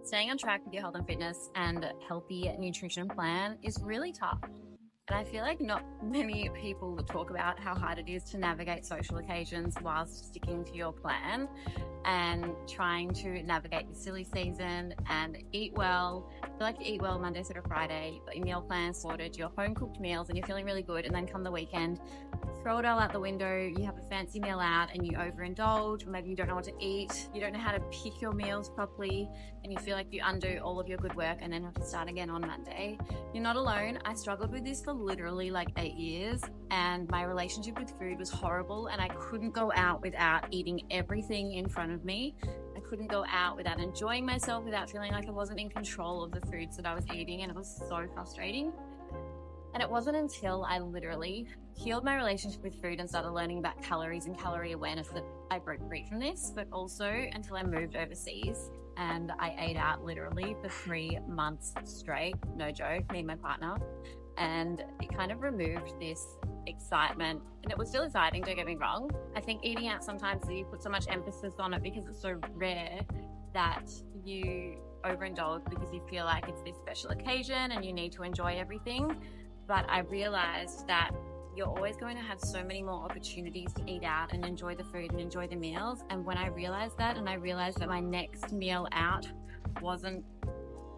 Staying on track with your health and fitness and healthy nutrition plan is really tough. And I feel like not many people talk about how hard it is to navigate social occasions whilst sticking to your plan and trying to navigate the silly season and eat well. I feel like you eat well Monday through to Friday, you've got your meal plan sorted, your home cooked meals, and you're feeling really good. And then come the weekend, throw it all out the window, you have a fancy meal out and you overindulge, or maybe you don't know what to eat, you don't know how to pick your meals properly, and you feel like you undo all of your good work and then have to start again on Monday. You're not alone. I struggled with this for literally like 8 years, and my relationship with food was horrible, and I couldn't go out without eating everything in front of me. I couldn't go out without enjoying myself, without feeling like I wasn't in control of the foods that I was eating, and it was so frustrating. And it wasn't until I literally healed my relationship with food and started learning about calories and calorie awareness that I broke free from this, but also until I moved overseas and I ate out literally for 3 months straight, no joke, me and my partner. And it kind of removed this excitement, and it was still exciting, don't get me wrong. I think eating out sometimes you put so much emphasis on it because it's so rare that you overindulge because you feel like it's this special occasion and you need to enjoy everything. But I realized that you're always going to have so many more opportunities to eat out and enjoy the food and enjoy the meals. And when I realized that, and I realized that my next meal out wasn't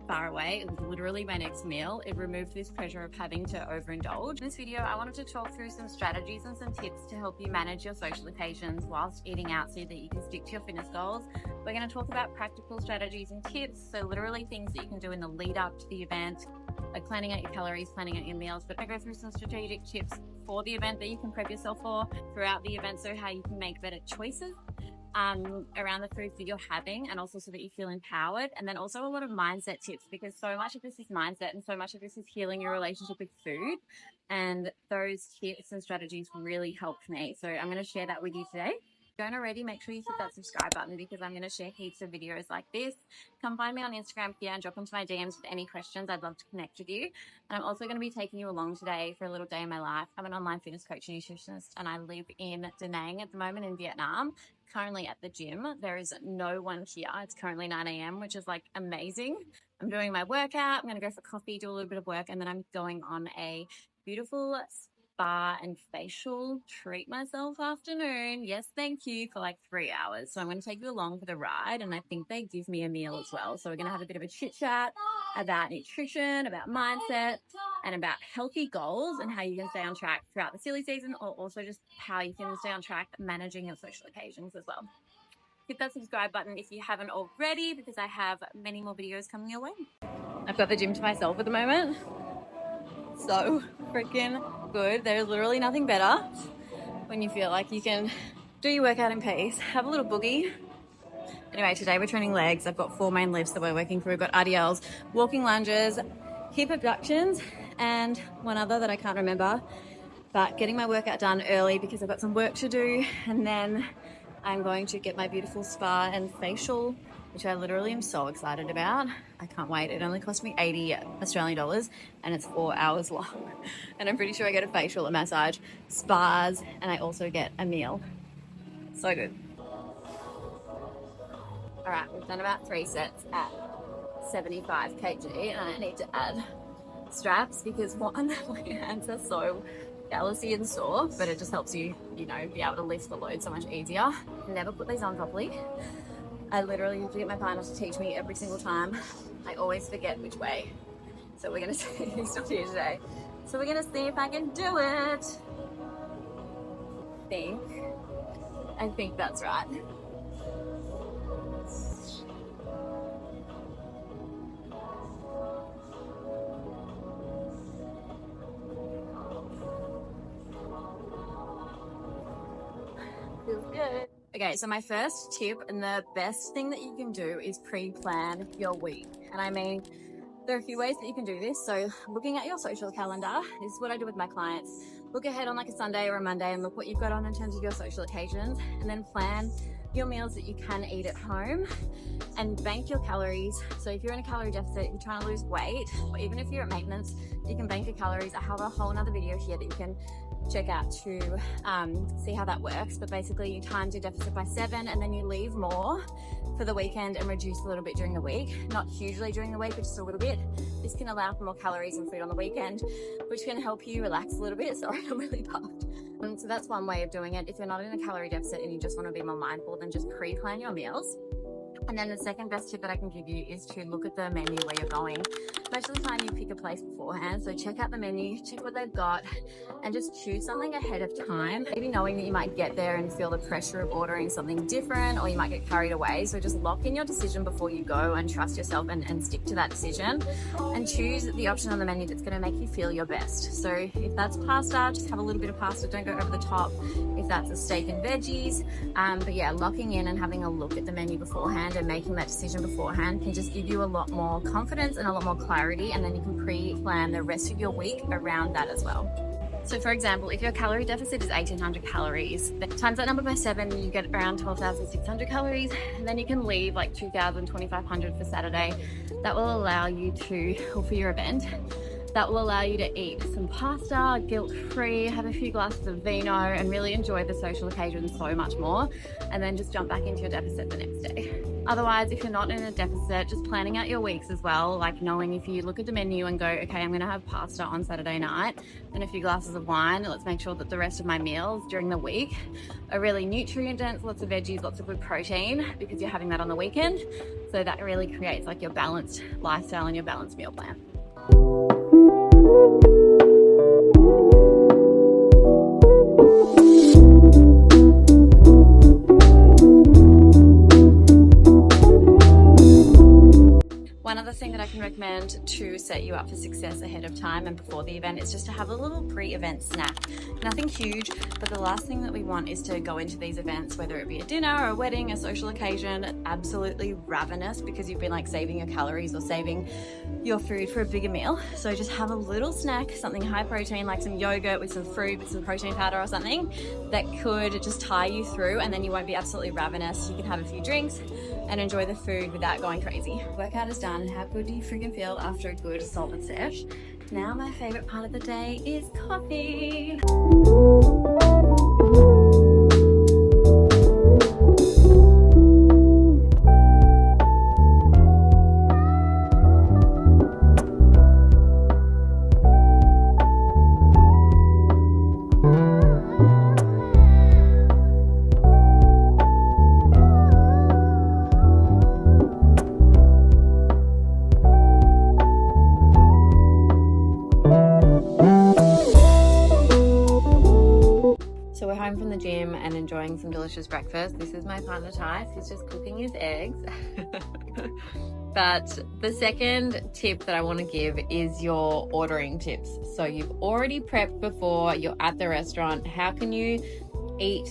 far away, it was literally my next meal, it removed this pressure of having to overindulge. In this video, I wanted to talk through some strategies and some tips to help you manage your social occasions whilst eating out so that you can stick to your fitness goals. We're going to talk about practical strategies and tips, so literally things that you can do in the lead up to the event, like planning out your calories, planning out your meals. But I go through some strategic tips for the event that you can prep yourself for throughout the event, so how you can make better choices around the foods that you're having, and also so that you feel empowered. And then also a lot of mindset tips, because so much of this is mindset and so much of this is healing your relationship with food, and those tips and strategies really helped me. So I'm going to share that with you today. If you don't already, make sure you hit that subscribe button, because I'm going to share heaps of videos like this. Come find me on Instagram here and drop into my DMs with any questions. I'd love to connect with you. And I'm also going to be taking you along today for a little day in my life. I'm an online fitness coach and nutritionist, and I live in Da Nang at the moment in Vietnam, currently at the gym. There is no one here. It's currently 9 a.m, which is like amazing. I'm doing my workout. I'm going to go for coffee, do a little bit of work, and then I'm going on a beautiful spa and facial treat myself afternoon. Yes, thank you, for like 3 hours. So I'm going to take you along for the ride, and I think they give me a meal as well. So we're going to have a bit of a chit chat about nutrition, about mindset, and about healthy goals and how you can stay on track throughout the silly season, or also just how you can stay on track managing your social occasions as well. Hit that subscribe button if you haven't already, because I have many more videos coming your way. I've got the gym to myself at the moment. So freaking good. There's literally nothing better when you feel like you can do your workout in peace, have a little boogie. Anyway, today we're training legs. I've got 4 main lifts that we're working through. We've got RDLs, walking lunges, hip abductions, and one other that I can't remember. But getting my workout done early because I've got some work to do, and then I'm going to get my beautiful spa and facial, which I literally am so excited about. I can't wait. It only cost me 80 Australian dollars, and it's 4 hours long. And I'm pretty sure I get a facial, a massage, spas, and I also get a meal. So good. All right, we've done about 3 sets at 75 kg, and I need to add straps because one, my hands are so callousy and sore, but it just helps you, be able to lift the load so much easier. Never put these on properly. I literally have to get my partner to teach me every single time. I always forget which way. So we're gonna see, he's not here today. So we're gonna see if I can do it. I think that's right. Feels good. Okay, so my first tip and the best thing that you can do is pre-plan your week. And I mean, there are a few ways that you can do this. So looking at your social calendar is what I do with my clients. Look ahead on like a Sunday or a Monday and look what you've got on in terms of your social occasions, and then plan your meals that you can eat at home and bank your calories. So if you're in a calorie deficit, you're trying to lose weight, or even if you're at maintenance, you can bank your calories. I have a whole nother video here that you can check out to see how that works. But basically you times your deficit by 7 and then you leave more for the weekend and reduce a little bit during the week. Not hugely during the week, but just a little bit. This can allow for more calories and food on the weekend, which can help you relax a little bit. Sorry, I'm really puffed. So that's one way of doing it. If you're not in a calorie deficit and you just want to be more mindful, then just pre-plan your meals. And then the second best tip that I can give you is to look at the menu where you're going. Most of the time you pick a place beforehand, so check out the menu, check what they've got, and just choose something ahead of time. Maybe knowing that you might get there and feel the pressure of ordering something different, or you might get carried away. So just lock in your decision before you go and trust yourself and stick to that decision. And choose the option on the menu that's gonna make you feel your best. So if that's pasta, just have a little bit of pasta, don't go over the top. If that's a steak and veggies, but yeah, locking in and having a look at the menu beforehand and making that decision beforehand can just give you a lot more confidence and a lot more clarity, and then you can pre-plan the rest of your week around that as well. So for example, if your calorie deficit is 1800 calories, then times that number by 7, you get around 12,600 calories, and then you can leave like 2,000, 2,500 for Saturday. That will allow you to, or for your event, that will allow you to eat some pasta, guilt-free, have a few glasses of vino, and really enjoy the social occasion so much more, and then just jump back into your deficit the next day. Otherwise, if you're not in a deficit, just planning out your weeks as well, like knowing if you look at the menu and go, okay, I'm gonna have pasta on Saturday night and a few glasses of wine, let's make sure that the rest of my meals during the week are really nutrient dense, lots of veggies, lots of good protein, because you're having that on the weekend. So that really creates like your balanced lifestyle and your balanced meal plan. One other thing that I can recommend to set you up for success ahead of time and before the event is just to have a little pre-event snack. Nothing huge, but the last thing that we want is to go into these events, whether it be a dinner or a wedding, a social occasion, absolutely ravenous because you've been like saving your calories or saving your food for a bigger meal. So just have a little snack, something high protein, like some yogurt with some fruit, with some protein powder or something that could just tie you through, and then you won't be absolutely ravenous. You can have a few drinks and enjoy the food without going crazy. Workout is done. How good do you freaking feel after a good salted sesh? Now my favorite part of the day is coffee. So we're home from the gym and enjoying some delicious breakfast. This is my partner Ty, he's just cooking his eggs. But the second tip that I want to give is your ordering tips. So you've already prepped before, you're at the restaurant. How can you eat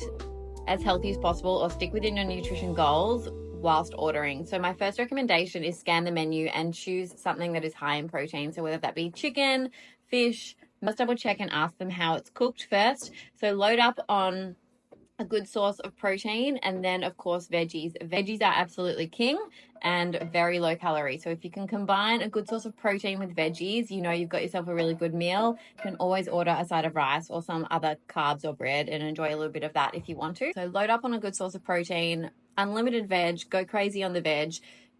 as healthy as possible or stick within your nutrition goals whilst ordering? So my first recommendation is scan the menu and choose something that is high in protein. So whether that be chicken, fish, must double check and ask them how it's cooked first. So load up on a good source of protein, and then of course veggies. Veggies are absolutely king and very low calorie. So if you can combine a good source of protein with veggies, you know you've got yourself a really good meal. You can always order a side of rice or some other carbs or bread and enjoy a little bit of that if you want to. So load up on a good source of protein, unlimited veg, go crazy on the veg.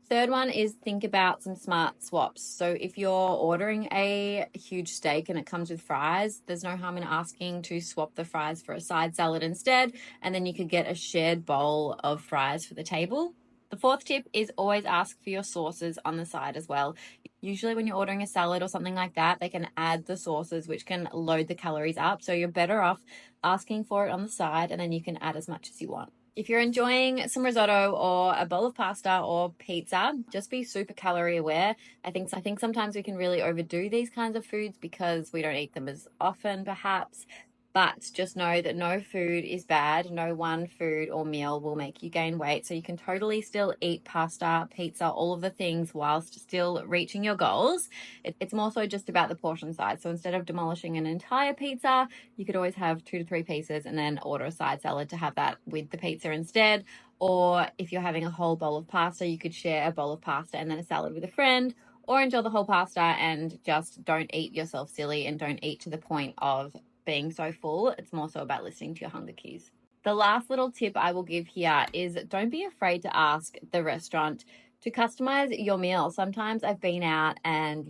Third one is think about some smart swaps. So if you're ordering a huge steak and it comes with fries, there's no harm in asking to swap the fries for a side salad instead, and then you could get a shared bowl of fries for the table. The fourth tip is always ask for your sauces on the side as well. Usually when you're ordering a salad or something like that, they can add the sauces, which can load the calories up. So you're better off asking for it on the side, and then you can add as much as you want. If you're enjoying some risotto or a bowl of pasta or pizza, just be super calorie aware. I think sometimes we can really overdo these kinds of foods because we don't eat them as often perhaps. But just know that no food is bad. No one food or meal will make you gain weight. So you can totally still eat pasta, pizza, all of the things whilst still reaching your goals. It's more so just about the portion size. So instead of demolishing an entire pizza, you could always have 2 to 3 pieces and then order a side salad to have that with the pizza instead. Or if you're having a whole bowl of pasta, you could share a bowl of pasta and then a salad with a friend, or enjoy the whole pasta and just don't eat yourself silly and don't eat to the point of being so full. It's more so about listening to your hunger cues. The last little tip I will give here is don't be afraid to ask the restaurant to customize your meal. Sometimes I've been out and,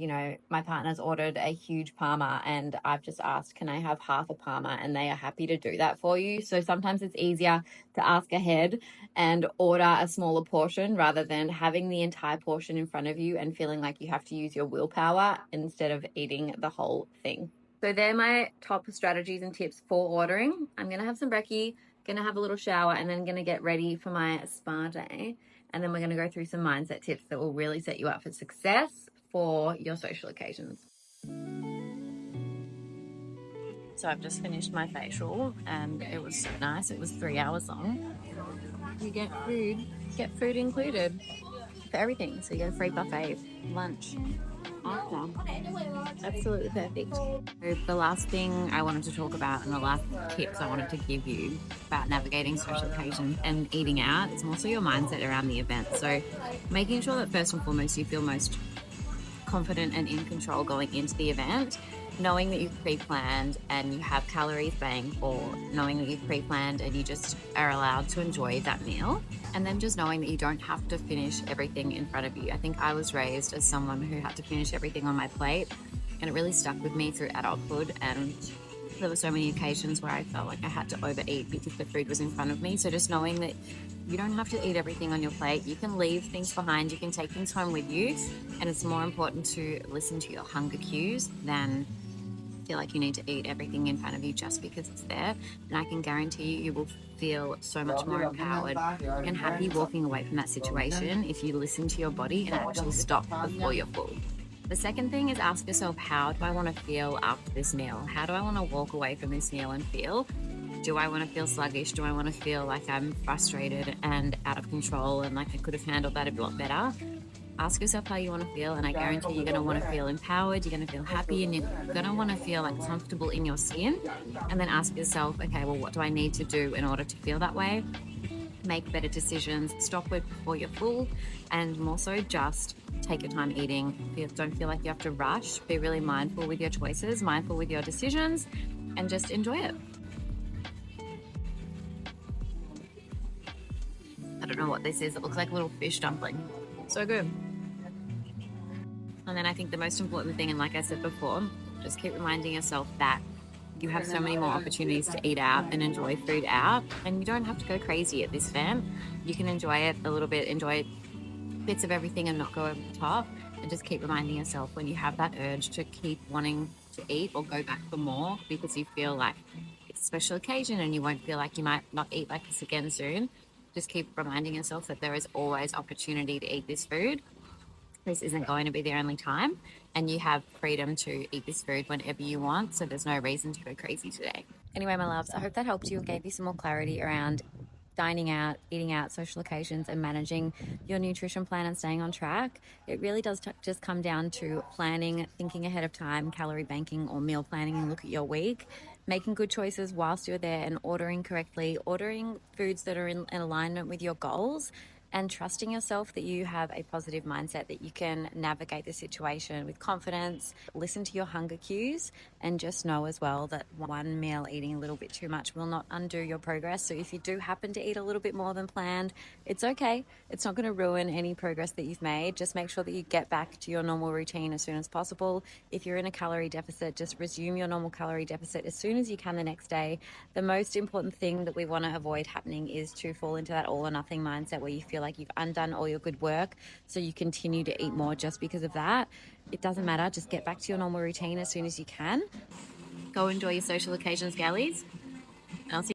my partner's ordered a huge parma and I've just asked, can I have half a parma? And they are happy to do that for you. So sometimes it's easier to ask ahead and order a smaller portion rather than having the entire portion in front of you and feeling like you have to use your willpower instead of eating the whole thing. So they're my top strategies and tips for ordering. I'm going to have some brekkie, going to have a little shower, and then going to get ready for my spa day. And then we're going to go through some mindset tips that will really set you up for success for your social occasions. So I've just finished my facial and it was so nice. It was 3 hours long. You get food included for everything. So you get a free buffet, lunch, after. Absolutely perfect. So the last thing I wanted to talk about and the last tips I wanted to give you about navigating social occasions and eating out is also your mindset around the event. So making sure that first and foremost you feel most confident and in control going into the event, knowing that you've pre-planned and you have calories banked, or knowing that you've pre-planned and you just are allowed to enjoy that meal, and then just knowing that you don't have to finish everything in front of you. I think I was raised as someone who had to finish everything on my plate, and it really stuck with me through adulthood, and there were so many occasions where I felt like I had to overeat because the food was in front of me. So just knowing that you don't have to eat everything on your plate. You can leave things behind. You can take things home with you. And it's more important to listen to your hunger cues than feel like you need to eat everything in front of you just because it's there. And I can guarantee you will feel so much more empowered and happy walking away from that situation if you listen to your body and actually stop before you're full. The second thing is ask yourself, how do I want to feel after this meal? How do I want to walk away from this meal and feel? Do I want to feel sluggish? Do I want to feel like I'm frustrated and out of control and like I could have handled that a lot better? Ask yourself how you want to feel, and I guarantee you're going to want to feel empowered, you're going to feel happy, and you're going to want to feel like comfortable in your skin. And then ask yourself, okay, well, what do I need to do in order to feel that way? Make better decisions, stop it before you're full, and more so just take your time eating. Don't feel like you have to rush. Be really mindful with your choices, mindful with your decisions, and just enjoy it. I don't know what this is. It looks like a little fish dumpling. So good. And then I think the most important thing, and like I said before, just keep reminding yourself that you have so many more opportunities to eat out and enjoy food out, and you don't have to go crazy at this event. You can enjoy it a little bit, enjoy bits of everything and not go over the top, and just keep reminding yourself when you have that urge to keep wanting to eat or go back for more because you feel like it's a special occasion and you won't feel like you might not eat like this again soon. Just keep reminding yourself that there is always opportunity to eat this food. This isn't going to be the only time, and you have freedom to eat this food whenever you want, so there's no reason to go crazy today. Anyway, my loves, I hope that helped you and gave you some more clarity around dining out, eating out, social occasions, and managing your nutrition plan and staying on track. It really does just come down to planning, thinking ahead of time, calorie banking or meal planning, and look at your week, making good choices whilst you're there and ordering correctly, ordering foods that are in alignment with your goals, and trusting yourself that you have a positive mindset, that you can navigate the situation with confidence, listen to your hunger cues, and just know as well that one meal eating a little bit too much will not undo your progress. So if you do happen to eat a little bit more than planned, it's okay. It's not going to ruin any progress that you've made. Just make sure that you get back to your normal routine as soon as possible. If you're in a calorie deficit, just resume your normal calorie deficit as soon as you can the next day. The most important thing that we want to avoid happening is to fall into that all or nothing mindset where you feel like you've undone all your good work, so you continue to eat more just because of that. It doesn't matter. Just get back to your normal routine as soon as you can. Go enjoy your social occasions, galleys. And I'll see